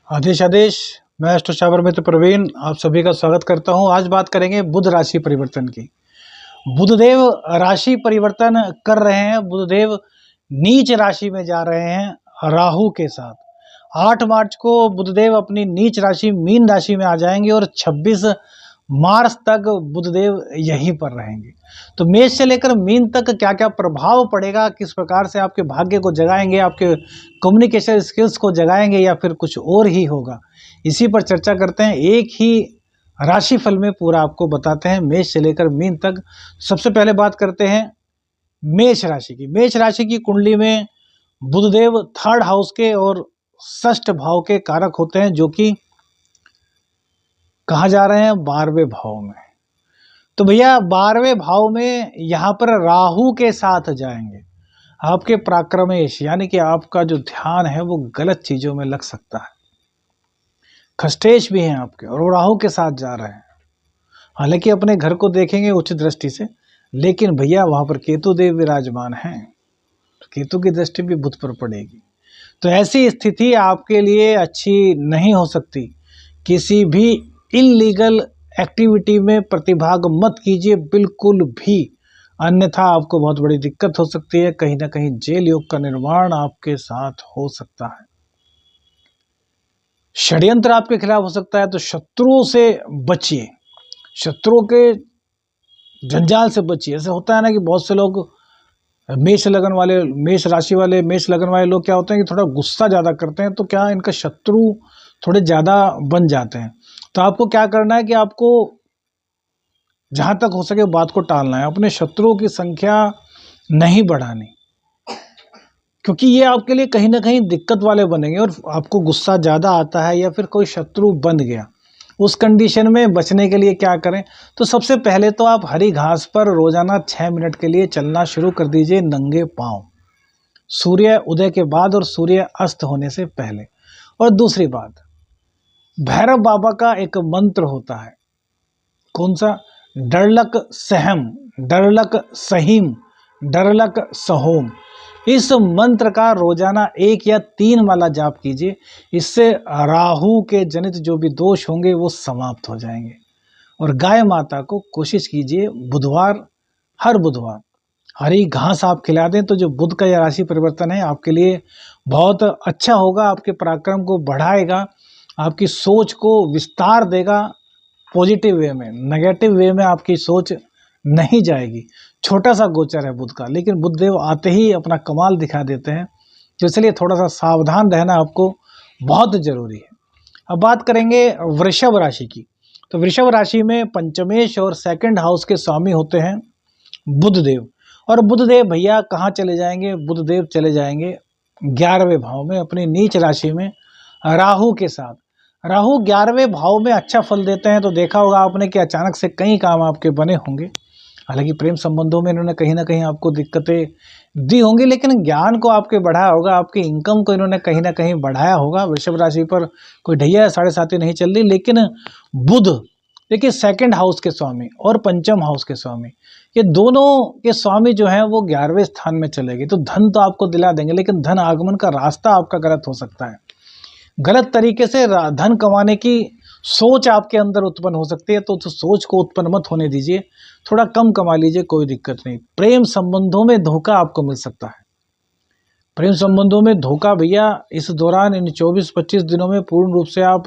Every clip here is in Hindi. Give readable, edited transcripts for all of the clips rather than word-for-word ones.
आदेश आदेश। मैं अष्टचावर मित्र प्रवीण आप सभी का स्वागत करता हूं। आज बात करेंगे बुध राशि परिवर्तन की। बुधदेव राशि परिवर्तन कर रहे हैं। बुधदेव नीच राशि में जा रहे हैं राहु के साथ। 8 मार्च को बुधदेव अपनी नीच राशि मीन राशि में आ जाएंगे और 26 मार्च तक बुधदेव यहीं पर रहेंगे। तो मेष से लेकर मीन तक क्या क्या प्रभाव पड़ेगा, किस प्रकार से आपके भाग्य को जगाएंगे, आपके कम्युनिकेशन स्किल्स को जगाएंगे या फिर कुछ और ही होगा, इसी पर चर्चा करते हैं। एक ही राशिफल में पूरा आपको बताते हैं मेष से लेकर मीन तक। सबसे पहले बात करते हैं मेष राशि की। मेष राशि की कुंडली में बुधदेव 3rd हाउस के और 6th भाव के कारक होते हैं, जो कि कहाँ जा रहे हैं? 12वें भाव में। तो भैया 12वें भाव में यहाँ पर राहु के साथ जाएंगे। आपके पराक्रमेश यानी कि आपका जो ध्यान है वो गलत चीजों में लग सकता है। खस्टेश भी हैं आपके और वो राहु के साथ जा रहे हैं। हालांकि अपने घर को देखेंगे उच्च दृष्टि से, लेकिन भैया वहां पर केतु देव विराजमान हैं, तो केतु की दृष्टि भी बुध पर पड़ेगी। तो ऐसी स्थिति आपके लिए अच्छी नहीं हो सकती। किसी भी इलीगल एक्टिविटी में प्रतिभाग मत कीजिए, बिल्कुल भी, अन्यथा आपको बहुत बड़ी दिक्कत हो सकती है। कहीं ना कहीं जेल योग का निर्माण आपके साथ हो सकता है। षड्यंत्र आपके खिलाफ हो सकता है, तो शत्रुओं से बचिए, शत्रुओं के जंजाल से बचिए। ऐसे होता है ना कि बहुत से लोग मेष लगन वाले, मेष राशि वाले, मेष लगन वाले लोग क्या होते हैं कि थोड़ा गुस्सा ज़्यादा करते हैं, तो क्या इनका शत्रु थोड़े ज़्यादा बन जाते हैं। तो आपको क्या करना है कि आपको जहाँ तक हो सके बात को टालना है, अपने शत्रुओं की संख्या नहीं बढ़ानी, क्योंकि ये आपके लिए कहीं ना कहीं दिक्कत वाले बनेंगे और आपको गुस्सा ज़्यादा आता है या फिर कोई शत्रु बन गया। उस कंडीशन में बचने के लिए क्या करें? तो सबसे पहले तो आप हरी घास पर रोजाना 6 मिनट के लिए चलना शुरू कर दीजिए, नंगे पांव, सूर्य उदय के बाद और सूर्य अस्त होने से पहले। और दूसरी बात, भैरव बाबा का एक मंत्र होता है, कौन सा? डरलक सहम, डरलक सहीम, डरलक सहोम। इस मंत्र का रोजाना 1 या 3 माला जाप कीजिए। इससे राहु के जनित जो भी दोष होंगे वो समाप्त हो जाएंगे। और गाय माता को कोशिश कीजिए बुधवार, हर बुधवार हरी घास आप खिला दें, तो जो बुध का यह राशि परिवर्तन है आपके लिए बहुत अच्छा होगा। आपके पराक्रम को बढ़ाएगा, आपकी सोच को विस्तार देगा पॉजिटिव वे में। नेगेटिव वे में आपकी सोच नहीं जाएगी। छोटा सा गोचर है बुध का, लेकिन बुधदेव आते ही अपना कमाल दिखा देते हैं, तो इसलिए थोड़ा सा सावधान रहना आपको बहुत जरूरी है। अब बात करेंगे वृषभ राशि की। तो वृषभ राशि में पंचमेश और 2nd हाउस के स्वामी होते हैं बुधदेव। और बुधदेव भैया कहाँ चले जाएंगे? बुधदेव चले जाएंगे 11वें भाव में, अपनी नीच राशि में राहु के साथ। राहु 11वें भाव में अच्छा फल देते हैं, तो देखा होगा आपने कि अचानक से कई काम आपके बने होंगे। हालांकि प्रेम संबंधों में इन्होंने कहीं ना कहीं आपको दिक्कतें दी होंगी, लेकिन ज्ञान को आपके बढ़ाया होगा, आपकी इनकम को इन्होंने कहीं ना कहीं बढ़ाया होगा। वृषभ राशि पर कोई ढैया 7.5 नहीं चल रही, लेकिन बुध देखिए 2nd हाउस के स्वामी और 5th हाउस के स्वामी, ये दोनों के स्वामी जो हैं वो 11वें स्थान में चलेंगे। तो धन तो आपको दिला देंगे, लेकिन धन आगमन का रास्ता आपका गलत हो सकता है। गलत तरीके से धन कमाने की सोच आपके अंदर उत्पन्न हो सकती है, तो उस सोच को उत्पन्न मत होने दीजिए, थोड़ा कम कमा लीजिए, कोई दिक्कत नहीं। प्रेम संबंधों में धोखा आपको मिल सकता है। प्रेम संबंधों में धोखा भैया इस दौरान, इन 24-25 दिनों में पूर्ण रूप से आप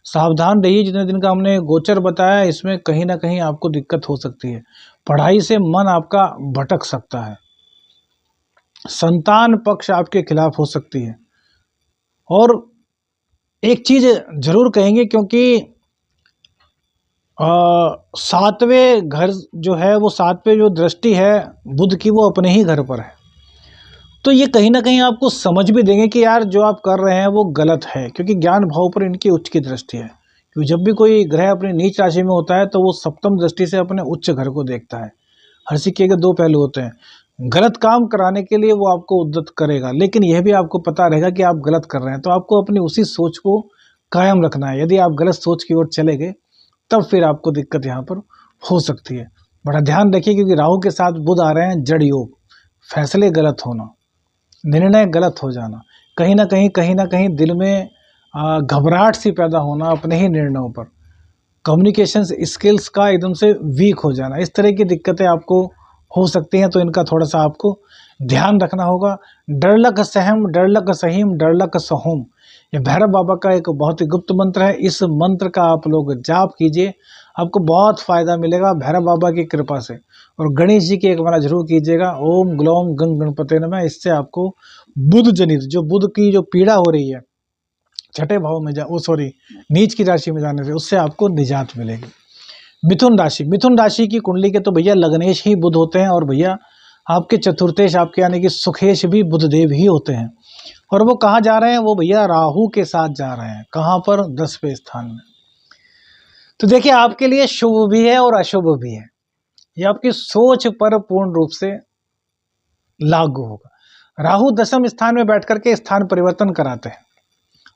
सावधान रहिए। जितने दिन का हमने गोचर बताया, इसमें कहीं ना कहीं आपको दिक्कत हो सकती है। पढ़ाई से मन आपका भटक सकता है, संतान पक्ष आपके खिलाफ हो सकती है। और एक चीज जरूर कहेंगे, क्योंकि 7वें घर जो है वो 7वें जो दृष्टि है बुध की, वो अपने ही घर पर है। तो ये कहीं ना कहीं आपको समझ भी देंगे कि यार जो आप कर रहे हैं वो गलत है, क्योंकि ज्ञान भाव पर इनकी उच्च की दृष्टि है। क्योंकि जब भी कोई ग्रह अपनी नीच राशि में होता है तो वो 7म दृष्टि से अपने उच्च घर को देखता है। हर सिक्के के 2 पहलू होते हैं। गलत काम कराने के लिए वो आपको उद्यत करेगा, लेकिन यह भी आपको पता रहेगा कि आप गलत कर रहे हैं, तो आपको अपनी उसी सोच को कायम रखना है। यदि आप गलत सोच की ओर चले गए तब फिर आपको दिक्कत यहाँ पर हो सकती है। बड़ा ध्यान रखिए, क्योंकि राहु के साथ बुध आ रहे हैं, जड़ योग, फैसले गलत होना, निर्णय गलत हो जाना, कहीं ना कहीं दिल में घबराहट सी पैदा होना अपने ही निर्णयों पर, कम्युनिकेशन स्किल्स का एकदम से वीक हो जाना, इस तरह की दिक्कतें आपको हो सकती हैं। तो इनका थोड़ा सा आपको ध्यान रखना होगा। डरलक सहम डरलक सहीम डरलक सहोम, ये भैरव बाबा का एक बहुत ही गुप्त मंत्र है। इस मंत्र का आप लोग जाप कीजिए, आपको बहुत फायदा मिलेगा भैरव बाबा की कृपा से। और गणेश जी की एक बार जरूर कीजिएगा, ओम ग्लोम गंग गणपते नमः। इससे आपको बुध जनित जो बुध की जो पीड़ा हो रही है छठे भाव में नीच की राशि में जाने से, उससे आपको निजात मिलेगी। मिथुन राशि, मिथुन राशि की कुंडली के तो भैया लग्नेश ही बुध होते हैं, और भैया आपके चतुर्थेश आपके यानी कि सुखेश भी बुधदेव ही होते हैं। और वो कहाँ जा रहे हैं, वो भैया राहु के साथ जा रहे हैं। कहाँ पर, 10वें स्थान में। तो देखिए आपके लिए शुभ भी है और अशुभ भी है, ये आपकी सोच पर पूर्ण रूप से लागू होगा। राहु 10वें स्थान में बैठ करके स्थान परिवर्तन कराते हैं,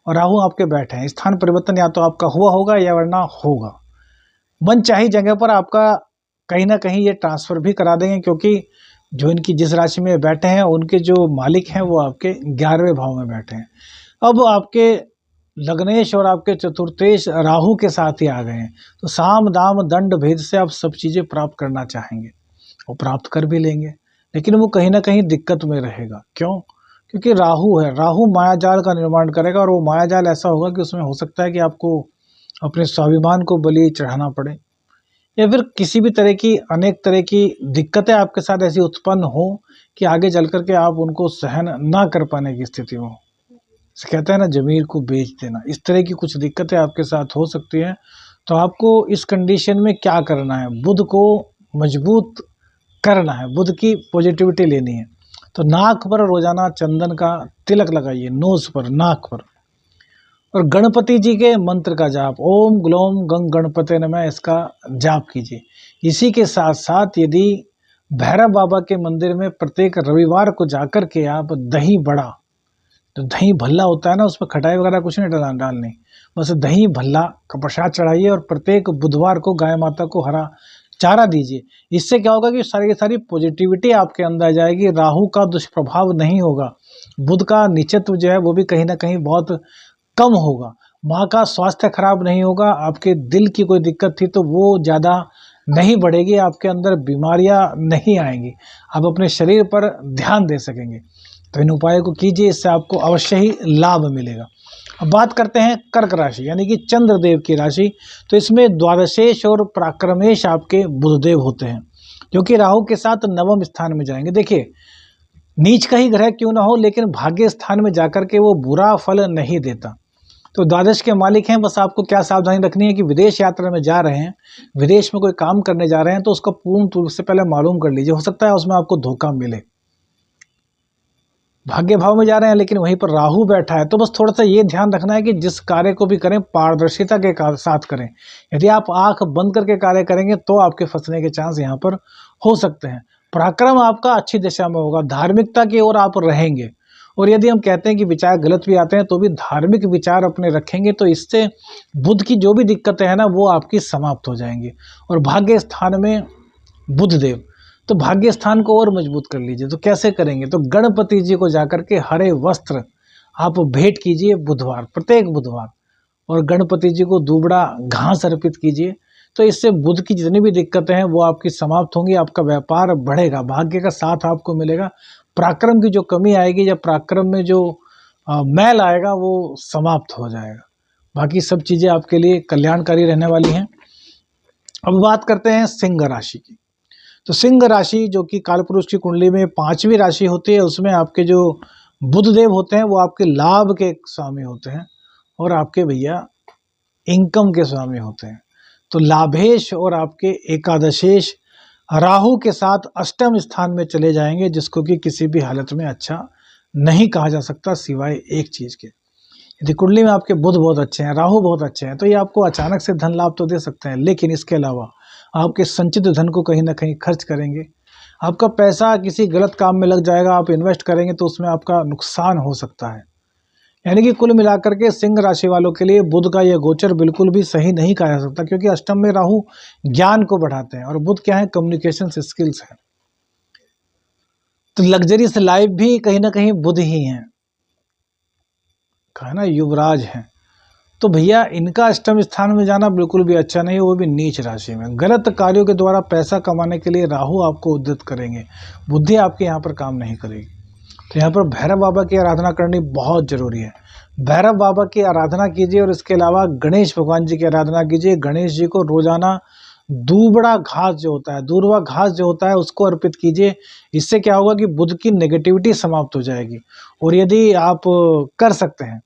और राहु आपके बैठे हैं। स्थान परिवर्तन या तो आपका हुआ होगा या वरना होगा। मन चाही जगह पर आपका कहीं ना कहीं ये ट्रांसफर भी करा देंगे, क्योंकि जो इनकी जिस राशि में बैठे हैं उनके जो मालिक हैं वो आपके 11वें भाव में बैठे हैं। अब आपके लग्नेश और आपके चतुर्थेश राहु के साथ ही आ गए हैं, तो साम दाम दंड भेद से आप सब चीज़ें प्राप्त करना चाहेंगे और प्राप्त कर भी लेंगे, लेकिन वो कहीं ना कहीं दिक्कत में रहेगा। क्यों? क्योंकि राहु है, राहु मायाजाल का निर्माण करेगा, और वो मायाजाल ऐसा होगा कि उसमें हो सकता है कि आपको अपने स्वाभिमान को बलि चढ़ाना पड़े, या फिर किसी भी तरह की अनेक तरह की दिक्कतें आपके साथ ऐसी उत्पन्न हो कि आगे चल करके आप उनको सहन ना कर पाने की स्थिति में हो। कहते हैं ना, जमीर को बेच देना, इस तरह की कुछ दिक्कतें आपके साथ हो सकती हैं। तो आपको इस कंडीशन में क्या करना है, बुध को मजबूत करना है, बुध की पॉजिटिविटी लेनी है। तो नाक पर रोजाना चंदन का तिलक लगाइए, नोज पर, नाक पर, और गणपति जी के मंत्र का जाप, ओम ग्लोम गंग गणपते नमः, इसका जाप कीजिए। इसी के साथ साथ यदि भैरव बाबा के मंदिर में प्रत्येक रविवार को जाकर के आप दही बड़ा, तो दही भल्ला होता है ना, उसमें खटाई वगैरह कुछ नहीं डालनी, बस दही भल्ला का प्रसाद चढ़ाइए, और प्रत्येक बुधवार को गाय माता को हरा चारा दीजिए। इससे क्या होगा कि सारी की सारी पॉजिटिविटी आपके अंदर आ जाएगी, राहु का दुष्प्रभाव नहीं होगा, बुध का नीचत्व जो है वो भी कहीं ना कहीं बहुत कम होगा, माँ का स्वास्थ्य खराब नहीं होगा, आपके दिल की कोई दिक्कत थी तो वो ज़्यादा नहीं बढ़ेगी, आपके अंदर बीमारियां नहीं आएंगी, आप अपने शरीर पर ध्यान दे सकेंगे। तो इन उपायों को कीजिए, इससे आपको अवश्य ही लाभ मिलेगा। अब बात करते हैं कर्क राशि यानी कि चंद्रदेव की राशि। तो इसमें द्वादशेश और पराक्रमेश आपके बुधदेव होते हैं, जो कि राहु के साथ 9वें स्थान में जाएंगे। देखिए नीच का ही ग्रह क्यों ना हो, लेकिन भाग्य स्थान में जाकर के वो बुरा फल नहीं देता। तो द्वादश के मालिक हैं, बस आपको क्या सावधानी रखनी है कि विदेश यात्रा में जा रहे हैं, विदेश में कोई काम करने जा रहे हैं, तो उसका पूर्ण रूप से पहले मालूम कर लीजिए, हो सकता है उसमें आपको धोखा मिले। भाग्य भाव में जा रहे हैं लेकिन वहीं पर राहु बैठा है, तो बस थोड़ा सा ये ध्यान रखना है कि जिस कार्य को भी करें पारदर्शिता के साथ करें। यदि आप आंख बंद करके कार्य करेंगे तो आपके फंसने के चांस यहाँ पर हो सकते हैं। पराक्रम आपका अच्छी दिशा में होगा, धार्मिकता की ओर आप रहेंगे, और यदि हम कहते हैं कि विचार गलत भी आते हैं तो भी धार्मिक विचार अपने रखेंगे, तो इससे बुध की जो भी दिक्कतें हैं ना वो आपकी समाप्त हो जाएंगी। और भाग्य स्थान में बुधदेव, तो भाग्य स्थान को और मजबूत कर लीजिए। तो कैसे करेंगे, तो गणपति जी को जाकर के हरे वस्त्र आप भेंट कीजिए बुधवार, प्रत्येक बुधवार, और गणपति जी को दुबड़ा घास अर्पित कीजिए। तो इससे बुध की जितनी भी दिक्कतें हैं वो आपकी समाप्त होंगी, आपका व्यापार बढ़ेगा, भाग्य का साथ आपको मिलेगा, पराक्रम की जो कमी आएगी या पराक्रम में जो मैल आएगा वो समाप्त हो जाएगा। बाकी सब चीज़ें आपके लिए कल्याणकारी रहने वाली हैं। अब बात करते हैं सिंह राशि की। तो सिंह राशि जो कि कालपुरुष की कुंडली में 5वीं राशि होती है, उसमें आपके जो बुधदेव होते हैं वो आपके लाभ के स्वामी होते हैं, और आपके भैया इनकम के स्वामी होते हैं। तो लाभेश और आपके एकादशेश राहु के साथ 8वें स्थान में चले जाएंगे, जिसको कि किसी भी हालत में अच्छा नहीं कहा जा सकता सिवाय एक चीज़ के। यदि कुंडली में आपके बुध बहुत अच्छे हैं, राहु बहुत अच्छे हैं, तो ये आपको अचानक से धन लाभ तो दे सकते हैं, लेकिन इसके अलावा आपके संचित धन को कहीं ना कहीं खर्च करेंगे, आपका पैसा किसी गलत काम में लग जाएगा, आप इन्वेस्ट करेंगे तो उसमें आपका नुकसान हो सकता है। यानी कि कुल मिलाकर के सिंह राशि वालों के लिए बुध का यह गोचर बिल्कुल भी सही नहीं कहा जा सकता, क्योंकि अष्टम में राहु ज्ञान को बढ़ाते हैं और बुध क्या है, कम्युनिकेशन स्किल्स है। तो लग्जरी से लाइफ भी कहीं ना कहीं बुध ही है, कहा ना युवराज हैं। तो भैया इनका अष्टम स्थान में जाना बिल्कुल भी अच्छा नहीं है, वो भी नीच राशि में। गलत कार्यों के द्वारा पैसा कमाने के लिए राहु आपको उद्यत करेंगे, बुद्धि आपके यहाँ पर काम नहीं करेगी। तो यहाँ पर भैरव बाबा की आराधना करनी बहुत जरूरी है। भैरव बाबा की आराधना कीजिए और इसके अलावा गणेश भगवान जी की आराधना कीजिए। गणेश जी को रोजाना दूबड़ा घास जो होता है, दूरवा घास जो होता है, उसको अर्पित कीजिए। इससे क्या होगा कि बुध की नेगेटिविटी समाप्त हो जाएगी। और यदि आप कर सकते हैं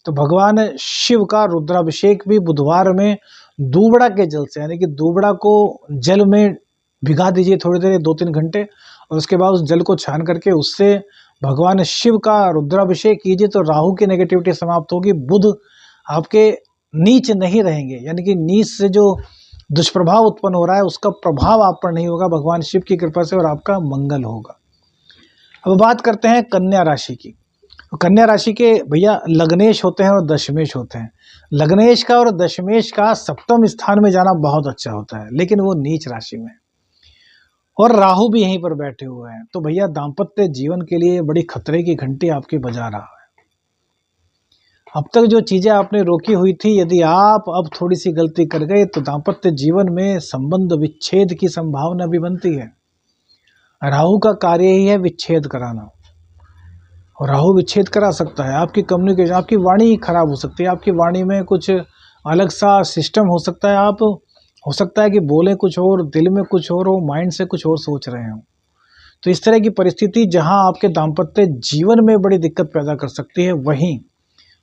तो भगवान शिव का रुद्राभिषेक भी बुधवार में दूबड़ा के जल से, यानी कि दूबड़ा को जल में भिगा दीजिए थोड़ी देर, 2-3 घंटे, और उसके बाद उस जल को छान करके उससे भगवान शिव का रुद्राभिषेक कीजिए तो राहु की नेगेटिविटी समाप्त होगी। बुध आपके नीच नहीं रहेंगे, यानी कि नीच से जो दुष्प्रभाव उत्पन्न हो रहा है उसका प्रभाव आप पर नहीं होगा भगवान शिव की कृपा से, और आपका मंगल होगा। अब बात करते हैं कन्या राशि की। कन्या राशि के भैया लग्नेश होते हैं और दशमेश होते हैं। लग्नेश का और दशमेश का सप्तम स्थान में जाना बहुत अच्छा होता है, लेकिन वो नीच राशि में, और राहु भी यहीं पर बैठे हुए हैं। तो भैया दाम्पत्य जीवन के लिए बड़ी खतरे की घंटी आपकी बजा रहा है। अब तक जो चीजें आपने रोकी हुई थी, यदि आप अब थोड़ी सी गलती कर गए तो दाम्पत्य जीवन में संबंध विच्छेद की संभावना भी बनती है। राहु का कार्य ही है विच्छेद कराना, और राहु विच्छेद करा सकता है। आपकी कम्युनिकेशन, आपकी वाणी खराब हो सकती है, आपकी वाणी में कुछ अलग सा सिस्टम हो सकता है। आप हो सकता है कि बोले कुछ और, दिल में कुछ और हो, माइंड से कुछ और सोच रहे हो। तो इस तरह की परिस्थिति जहां आपके दाम्पत्य जीवन में बड़ी दिक्कत पैदा कर सकती है, वहीं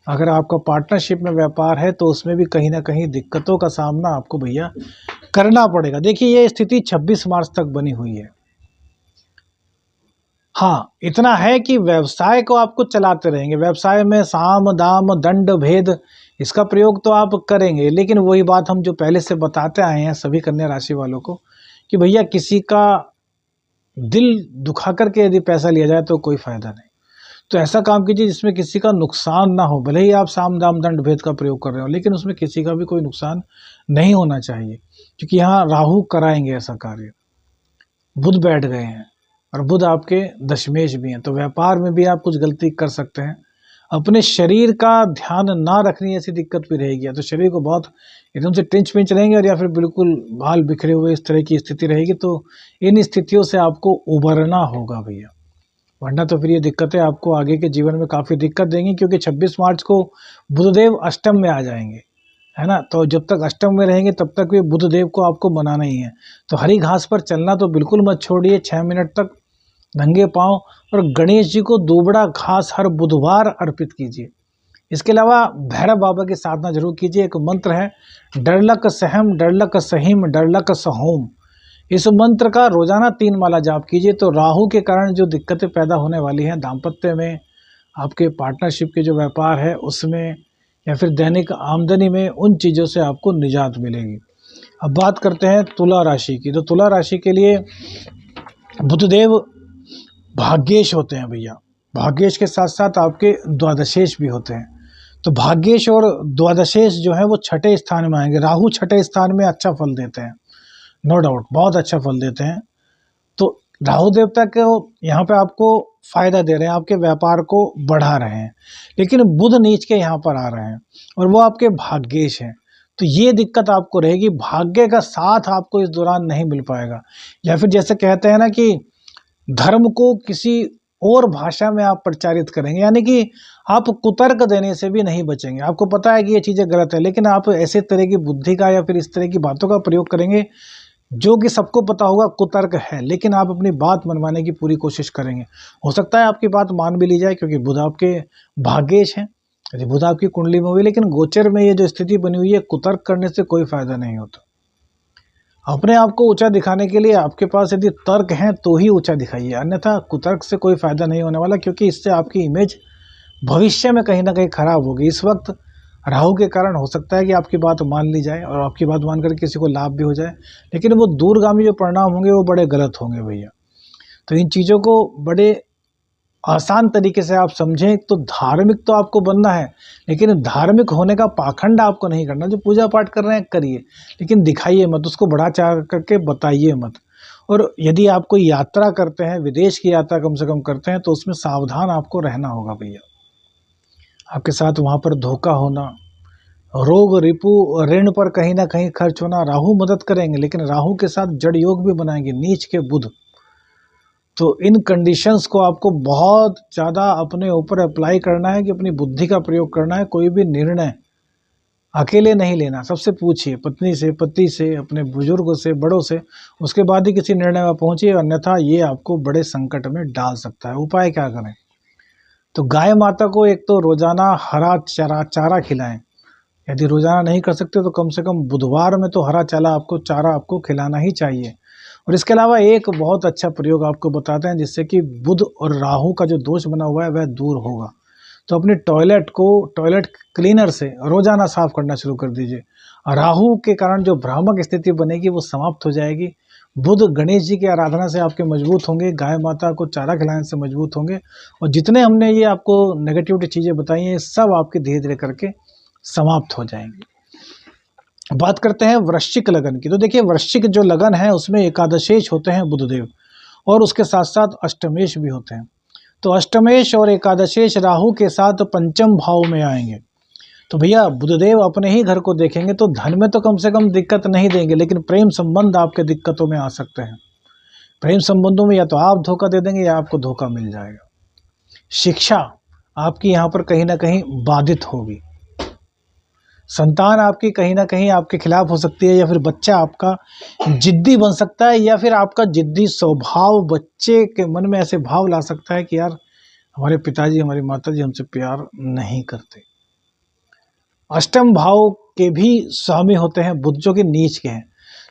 अगर आपका पार्टनरशिप में व्यापार है तो उसमें भी कहीं ना कहीं दिक्कतों का सामना आपको भैया करना पड़ेगा। देखिए ये स्थिति 26 मार्च तक बनी हुई है। हाँ, इतना है कि व्यवसाय को आपको चलाते रहेंगे। व्यवसाय में साम दाम दंड भेद इसका प्रयोग तो आप करेंगे, लेकिन वही बात हम जो पहले से बताते आए हैं सभी कन्या राशि वालों को कि भैया किसी का दिल दुखा करके यदि पैसा लिया जाए तो कोई फायदा नहीं। तो ऐसा काम कीजिए जिसमें किसी का नुकसान ना हो। भले ही आप साम दाम दंड भेद का प्रयोग कर रहे हो, लेकिन उसमें किसी का भी कोई नुकसान नहीं होना चाहिए, क्योंकि यहाँ राहु कराएंगे ऐसा कार्य। बुध बैठ गए हैं और बुध आपके दशमेश भी हैं, तो व्यापार में भी आप कुछ गलती कर सकते हैं। अपने शरीर का ध्यान ना रखनी ऐसी दिक्कत भी रहेगी, या तो शरीर को बहुत एकदम से टिंच पिंच रहेंगे, और या फिर बिल्कुल बाल बिखरे हुए, इस तरह की स्थिति रहेगी। तो इन स्थितियों से आपको उबरना होगा भैया, वरना तो फिर ये दिक्कतें आपको आगे के जीवन में काफ़ी दिक्कत देंगी। क्योंकि 26 मार्च को बुधदेव अष्टम में आ जाएंगे, है ना। तो जब तक अष्टम में रहेंगे तब तक भी बुधदेव को आपको मनाना ही है। तो हरी घास पर चलना तो बिल्कुल मत छोड़िए 6 मिनट तक नंगे पांव, और गणेश जी को दूबड़ा घास हर बुधवार अर्पित कीजिए। इसके अलावा भैरव बाबा की साधना जरूर कीजिए। एक मंत्र है, डरलक सहम डरलक सहीम डरलक सहोम। इस मंत्र का रोजाना 3 माला जाप कीजिए, तो राहु के कारण जो दिक्कतें पैदा होने वाली हैं दाम्पत्य में, आपके पार्टनरशिप के जो व्यापार है उसमें, या फिर दैनिक आमदनी में, उन चीज़ों से आपको निजात मिलेगी। अब बात करते हैं तुला राशि की। तो तुला राशि के लिए बुधदेव भाग्येश होते हैं भैया। भाग्येश के साथ साथ आपके द्वादशेश भी होते हैं। तो भाग्येश और द्वादशेश जो है वो 6ठे स्थान में आएंगे। राहु 6ठे स्थान में अच्छा फल देते हैं, नो डाउट बहुत अच्छा फल देते हैं। तो राहु देवता को यहाँ पे आपको फायदा दे रहे हैं, आपके व्यापार को बढ़ा रहे हैं, लेकिन बुध नीच के यहाँ पर आ रहे हैं और वो आपके भाग्येश हैं। तो ये दिक्कत आपको रहेगी, भाग्य का साथ आपको इस दौरान नहीं मिल पाएगा। या फिर जैसे कहते हैं ना कि धर्म को किसी और भाषा में आप प्रचारित करेंगे, यानी कि आप कुतर्क देने से भी नहीं बचेंगे। आपको पता है कि ये चीज़ें गलत है, लेकिन आप ऐसे तरह की बुद्धि का या फिर इस तरह की बातों का प्रयोग करेंगे जो कि सबको पता होगा कुतर्क है, लेकिन आप अपनी बात मनवाने की पूरी कोशिश करेंगे। हो सकता है आपकी बात मान भी ली जाए, क्योंकि बुध आपके भाग्येश हैं, यदि बुध आपकी कुंडली में हुई। लेकिन गोचर में ये जो स्थिति बनी हुई है, कुतर्क करने से कोई फायदा नहीं होता। अपने आप को ऊंचा दिखाने के लिए आपके पास यदि तर्क हैं तो ही ऊंचा दिखाइए, अन्यथा कुतर्क से कोई फायदा नहीं होने वाला, क्योंकि इससे आपकी इमेज भविष्य में कहीं ना कहीं खराब होगी। इस वक्त राहु के कारण हो सकता है कि आपकी बात मान ली जाए और आपकी बात मानकर किसी को लाभ भी हो जाए, लेकिन वो दूरगामी जो परिणाम होंगे वो बड़े गलत होंगे भैया। तो इन चीज़ों को बड़े आसान तरीके से आप समझें। तो धार्मिक तो आपको बनना है, लेकिन धार्मिक होने का पाखंड आपको नहीं करना। जो पूजा पाठ कर रहे हैं करिए, लेकिन दिखाइए मत, उसको बढ़ा चढ़ा करके बताइए मत। और यदि आप कोई यात्रा करते हैं, विदेश की यात्रा कम से कम करते हैं, तो उसमें सावधान आपको रहना होगा भैया। आपके साथ वहाँ पर धोखा होना, रोग रिपु ऋण पर कहीं ना कहीं खर्च होना, राहु मदद करेंगे, लेकिन राहु के साथ जड़ योग भी बनाएंगे नीच के बुध। तो इन कंडीशंस को आपको बहुत ज़्यादा अपने ऊपर अप्लाई करना है कि अपनी बुद्धि का प्रयोग करना है। कोई भी निर्णय अकेले नहीं लेना, सबसे पूछिए, पत्नी से, पति से, अपने बुजुर्गों से, बड़ों से, उसके बाद ही किसी निर्णय में पहुंचिए, अन्यथा ये आपको बड़े संकट में डाल सकता है। उपाय क्या करें? तो गाय माता को एक तो रोजाना हरा चारा खिलाएं। यदि रोजाना नहीं कर सकते तो कम से कम बुधवार में तो हरा चारा आपको खिलाना ही चाहिए। और इसके अलावा एक बहुत अच्छा प्रयोग आपको बताते हैं जिससे कि बुध और राहु का जो दोष बना हुआ है वह दूर होगा। तो अपने टॉयलेट क्लीनर से रोजाना साफ करना शुरू कर दीजिए। राहु के कारण जो भ्रामक स्थिति बनेगी वो समाप्त हो जाएगी। बुध गणेश जी की आराधना से आपके मजबूत होंगे, गाय माता को चारा खिलाने से मजबूत होंगे, और जितने हमने ये आपको नेगेटिविटी चीज़ें बताई हैं सब आपके धीरे धीरे करके समाप्त हो जाएंगी। बात करते हैं वृश्चिक लगन की। तो देखिए वृश्चिक जो लगन है उसमें एकादशेश होते हैं बुधदेव, और उसके साथ साथ अष्टमेश भी होते हैं। तो अष्टमेश और एकादशेश राहु के साथ पंचम भाव में आएंगे। तो भैया बुधदेव अपने ही घर को देखेंगे तो धन में तो कम से कम दिक्कत नहीं देंगे, लेकिन प्रेम संबंध आपके दिक्कतों में आ सकते हैं। प्रेम संबंधों में या तो आप धोखा दे देंगे या आपको धोखा मिल जाएगा। शिक्षा आपकी यहाँ पर कहीं ना कहीं बाधित होगी। संतान आपकी कहीं ना कहीं आपके खिलाफ हो सकती है, या फिर बच्चा आपका जिद्दी बन सकता है, या फिर आपका जिद्दी स्वभाव बच्चे के मन में ऐसे भाव ला सकता है कि यार हमारे पिताजी हमारी माताजी हमसे प्यार नहीं करते। अष्टम भाव के भी स्वामी होते हैं बुध जो कि नीच के हैं।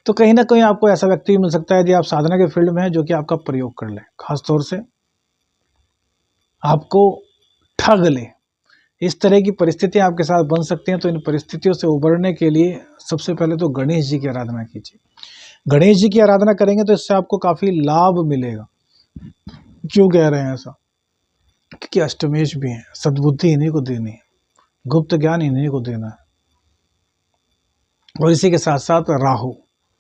तो कहीं ना कहीं आपको ऐसा व्यक्ति मिल सकता है यदि आप साधना के फील्ड में हैं जो कि आपका प्रयोग कर ले, खासतौर से आपको ठग ले। इस तरह की परिस्थितियां आपके साथ बन सकती हैं। तो इन परिस्थितियों से उबरने के लिए सबसे पहले तो गणेश जी की आराधना कीजिए। गणेश जी की आराधना करेंगे तो इससे आपको काफ़ी लाभ मिलेगा। क्यों कह रहे हैं ऐसा? क्योंकि अष्टमेश भी हैं, सद्बुद्धि इन्हीं को देनी है, गुप्त ज्ञान इन्हीं को देना है। और इसी के साथ साथ राहु,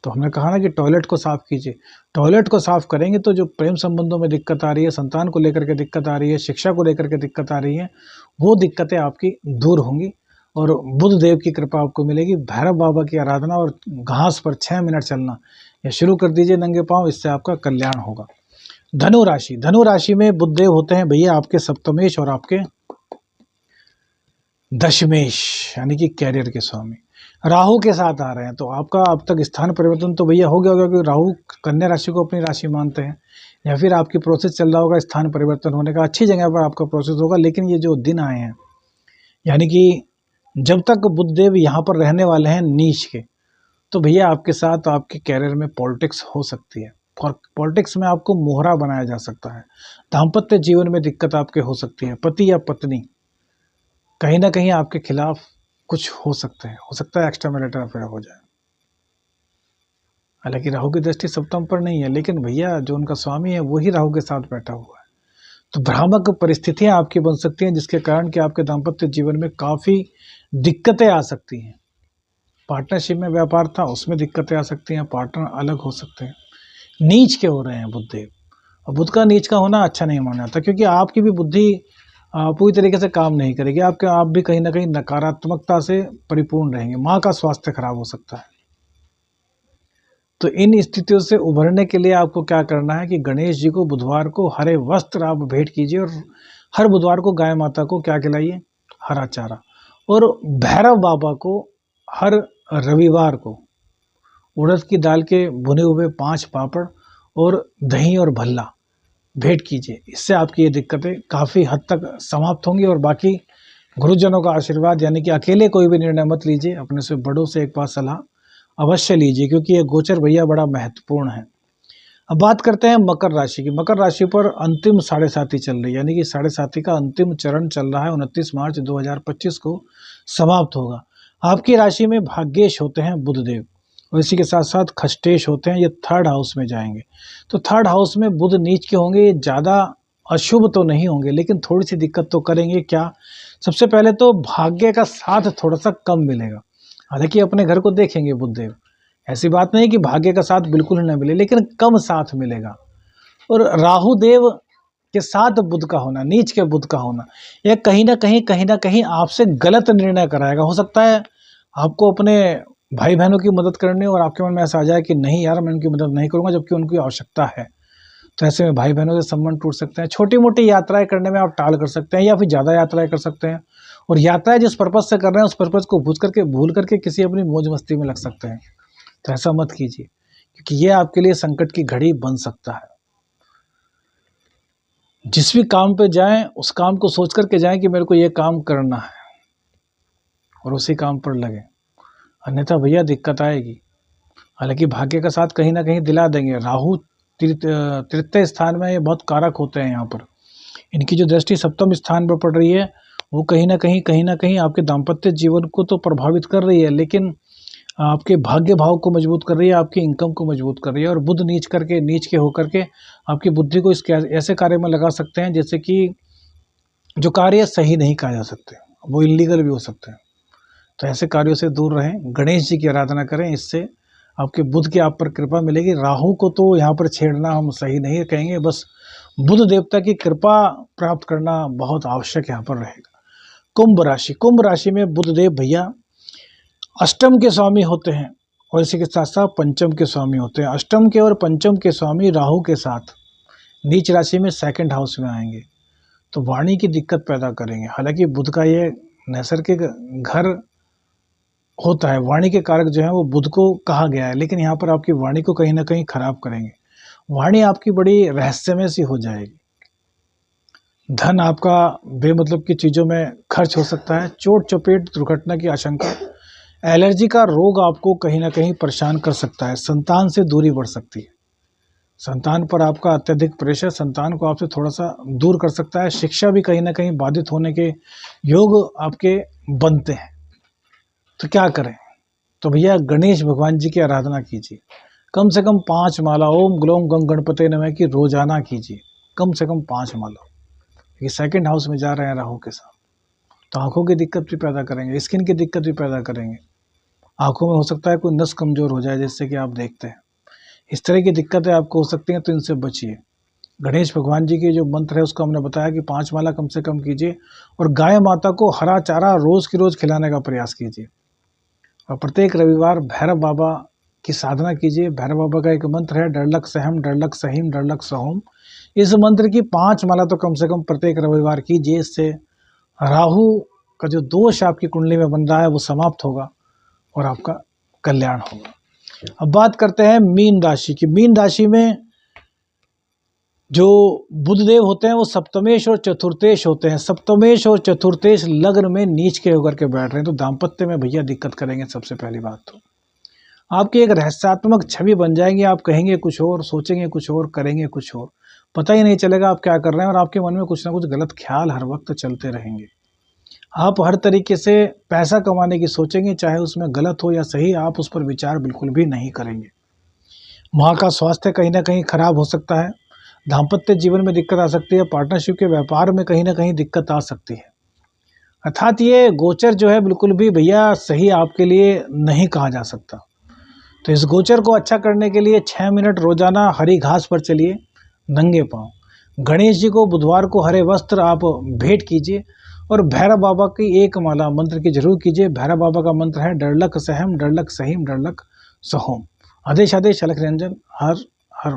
तो हमने कहा ना कि टॉयलेट को साफ कीजिए। टॉयलेट को साफ करेंगे तो जो प्रेम संबंधों में दिक्कत आ रही है, संतान को लेकर के दिक्कत आ रही है, शिक्षा को लेकर के दिक्कत आ रही है, वो दिक्कतें आपकी दूर होंगी और बुध देव की कृपा आपको मिलेगी। भैरव बाबा की आराधना और घास पर 6 मिनट चलना या शुरू कर दीजिए नंगे पांव, इससे आपका कल्याण होगा। धनु राशि, धनु राशि में बुध देव होते हैं भैया आपके सप्तमेश और आपके दशमेश, यानी कि कैरियर के स्वामी। राहु के साथ आ रहे हैं तो आपका अब तक स्थान परिवर्तन तो भैया हो गया होगा, क्योंकि राहु कन्या राशि को अपनी राशि मानते हैं, या फिर आपकी प्रोसेस चल रहा होगा स्थान परिवर्तन होने का, अच्छी जगह पर आपका प्रोसेस होगा। लेकिन ये जो दिन आए हैं, यानी कि जब तक बुधदेव यहाँ पर रहने वाले हैं नीच के, तो भैया आपके साथ आपके कैरियर में पॉलिटिक्स हो सकती है। पॉलिटिक्स में आपको मोहरा बनाया जा सकता है। दाम्पत्य जीवन में दिक्कत आपके हो सकती है। पति या पत्नी कहीं ना कहीं आपके खिलाफ कुछ हो सकते हैं, हो सकता है एक्स्ट्रा मैरिटल अफेयर हो जाए। हालांकि राहु की दृष्टि सप्तम पर नहीं है, लेकिन भैया जो उनका स्वामी है वही राहु के साथ बैठा हुआ है। तो भ्रामक परिस्थितियां आपकी बन सकती हैं जिसके कारण कि आपके दाम्पत्य जीवन में काफ़ी दिक्कतें आ सकती हैं। पार्टनरशिप में व्यापार था उसमें दिक्कतें आ सकती हैं, पार्टनर अलग हो सकते हैं। नीच के हो रहे हैं बुधदेव, और बुध का नीच का होना अच्छा नहीं माना जाता, क्योंकि आपकी भी बुद्धि पूरी तरीके से काम नहीं करेगी। आप भी कहीं ना कहीं नकारात्मकता से परिपूर्ण रहेंगे। माँ का स्वास्थ्य खराब हो सकता है। तो इन स्थितियों से उभरने के लिए आपको क्या करना है कि गणेश जी को बुधवार को हरे वस्त्र आप भेंट कीजिए, और हर बुधवार को गाय माता को क्या खिलाइए? हरा चारा। और भैरव बाबा को हर रविवार को उड़द की दाल के भुने हुए 5 पापड़ और दही और भल्ला भेंट कीजिए। इससे आपकी ये दिक्कतें काफ़ी हद तक समाप्त होंगी। और बाकी गुरुजनों का आशीर्वाद, यानी कि अकेले कोई भी निर्णय मत लीजिए, अपने से बड़ों से एक बार सलाह अवश्य लीजिए, क्योंकि ये गोचर भैया बड़ा महत्वपूर्ण है। अब बात करते हैं मकर राशि की। मकर राशि पर अंतिम 7.5 चल रही है, यानी कि 7.5 का अंतिम चरण चल रहा है। 29 मार्च 2025 को समाप्त होगा। आपकी राशि में भाग्येश होते हैं बुधदेव, और इसी के साथ साथ खष्टेश होते हैं, ये 3rd हाउस में जाएंगे। तो 3rd हाउस में बुध नीच के होंगे। ये ज़्यादा अशुभ तो नहीं होंगे, लेकिन थोड़ी सी दिक्कत तो करेंगे। क्या? सबसे पहले तो भाग्य का साथ थोड़ा सा कम मिलेगा। हालांकि अपने घर को देखेंगे बुधदेव, ऐसी बात नहीं कि भाग्य का साथ बिल्कुल ही न मिले, लेकिन कम साथ मिलेगा। और राहु देव के साथ बुध का होना, नीच के बुध का होना, यह कहीं ना कहीं आपसे गलत निर्णय कराएगा। हो सकता है आपको अपने भाई बहनों की मदद करनी है और आपके मन में ऐसा आ जाए कि नहीं यार मैं उनकी मदद नहीं करूँगा जबकि उनकी आवश्यकता है, तो ऐसे में भाई बहनों से संबंध टूट सकते हैं। छोटी मोटी यात्राएं करने में आप टाल कर सकते हैं या फिर ज़्यादा यात्राएं कर सकते हैं, और यात्राएं जिस पर्पज़ से कर रहे हैं उस पर्पज़ को भूल करके किसी अपनी मौज मस्ती में लग सकते हैं। तो ऐसा मत कीजिए, क्योंकि ये आपके लिए संकट की घड़ी बन सकता है। जिस भी काम पे जाएं उस काम को सोच करके जाएं कि मेरे को ये काम करना है और उसी काम पर लगें, अन्यथा भैया दिक्कत आएगी। हालांकि भाग्य का साथ कहीं ना कहीं दिला देंगे। राहु तृतीय स्थान में ये बहुत कारक होते हैं। यहाँ पर इनकी जो दृष्टि सप्तम स्थान पर पड़ रही है वो कहीं ना कहीं आपके दाम्पत्य जीवन को तो प्रभावित कर रही है, लेकिन आपके भाग्य भाव को मजबूत कर रही है, आपकी इनकम को मजबूत कर रही है। और बुध नीच के होकर के आपकी बुद्धि को इसके ऐसे कार्य में लगा सकते हैं जैसे कि जो कार्य सही नहीं कहा जा सकते, वो इलीगल भी हो सकते हैं। तो ऐसे कार्यों से दूर रहें, गणेश जी की आराधना करें, इससे आपके बुध की आप पर कृपा मिलेगी। राहु को तो यहाँ पर छेड़ना हम सही नहीं कहेंगे, बस बुध देवता की कृपा प्राप्त करना बहुत आवश्यक यहाँ पर रहेगा। कुंभ राशि में बुध देव भैया अष्टम के स्वामी होते हैं और इसी के साथ साथ पंचम के स्वामी होते हैं। अष्टम के और पंचम के स्वामी राहु के साथ नीच राशि में सेकंड हाउस में आएंगे, तो वाणी की दिक्कत पैदा करेंगे। हालांकि बुध का ये नैसर्गिक घर होता है, वाणी के कारक जो है वो बुध को कहा गया है, लेकिन यहाँ पर आपकी वाणी को कहीं ना कहीं खराब करेंगे। वाणी आपकी बड़ी रहस्यमय सी हो जाएगी। धन आपका बेमतलब की चीज़ों में खर्च हो सकता है। चोट चपेट दुर्घटना की आशंका, एलर्जी का रोग आपको कहीं ना कहीं परेशान कर सकता है। संतान से दूरी बढ़ सकती है, संतान पर आपका अत्यधिक प्रेशर संतान को आपसे थोड़ा सा दूर कर सकता है। शिक्षा भी कहीं ना कहीं बाधित होने के योग आपके बनते हैं। तो क्या करें? तो भैया गणेश भगवान जी की आराधना कीजिए, कम से कम 5 माला ओम ग्लोम गंग गणपते नमः की रोजाना कीजिए, कम से कम 5 माला। ये सेकंड हाउस में जा रहे हैं राहु के साथ, तो आंखों की दिक्कत भी पैदा करेंगे, स्किन की दिक्कत भी पैदा करेंगे। आंखों में हो सकता है कोई नस कमजोर हो जाए, जैसे कि आप देखते हैं। इस तरह की दिक्कतें आपको हो सकती हैं, तो इनसे बचिए। गणेश भगवान जी के जो मंत्र है उसको हमने बताया कि 5 माला कम से कम कीजिए, और गाय माता को हरा चारा रोज की रोज खिलाने का प्रयास कीजिए। और प्रत्येक रविवार भैरव बाबा की साधना कीजिए। भैरव बाबा का एक मंत्र है डरलक सहम डरलक सहीम डरलक सहोम। इस मंत्र की 5 माला तो कम से कम प्रत्येक रविवार कीजिए। इससे राहु का जो दोष आपकी कुंडली में बन रहा है वो समाप्त होगा और आपका कल्याण होगा। अब बात करते हैं मीन राशि की। मीन राशि में जो बुधदेव होते हैं वो सप्तमेश और चतुर्थेश होते हैं। सप्तमेश और चतुर्थेश लग्न में नीच के होकर के बैठ रहे हैं, तो दाम्पत्य में भैया दिक्कत करेंगे। सबसे पहली बात तो आपकी एक रहस्यात्मक छवि बन जाएगी। आप कहेंगे कुछ और, सोचेंगे कुछ और, करेंगे कुछ और, पता ही नहीं चलेगा आप क्या कर रहे हैं, और आपके मन में कुछ ना कुछ गलत ख्याल हर वक्त चलते रहेंगे। आप हर तरीके से पैसा कमाने की सोचेंगे, चाहे उसमें गलत हो या सही, आप उस पर विचार बिल्कुल भी नहीं करेंगे। माँ का स्वास्थ्य कहीं ना कहीं खराब हो सकता है। दाम्पत्य जीवन में दिक्कत आ सकती है। पार्टनरशिप के व्यापार में कहीं ना कहीं दिक्कत आ सकती है। अर्थात ये गोचर जो है बिल्कुल भी भैया सही आपके लिए नहीं कहा जा सकता। तो इस गोचर को अच्छा करने के लिए 6 मिनट रोजाना हरी घास पर चलिए नंगे पांव। गणेश जी को बुधवार को हरे वस्त्र आप भेंट कीजिए, और भैरव बाबा की एक माला मंत्र की जरूर कीजिए। भैरव बाबा का मंत्र है डरलक सहम डरलक सहीम डरलक सहोम। आदेश आदेश अलख निरंजन। हर हर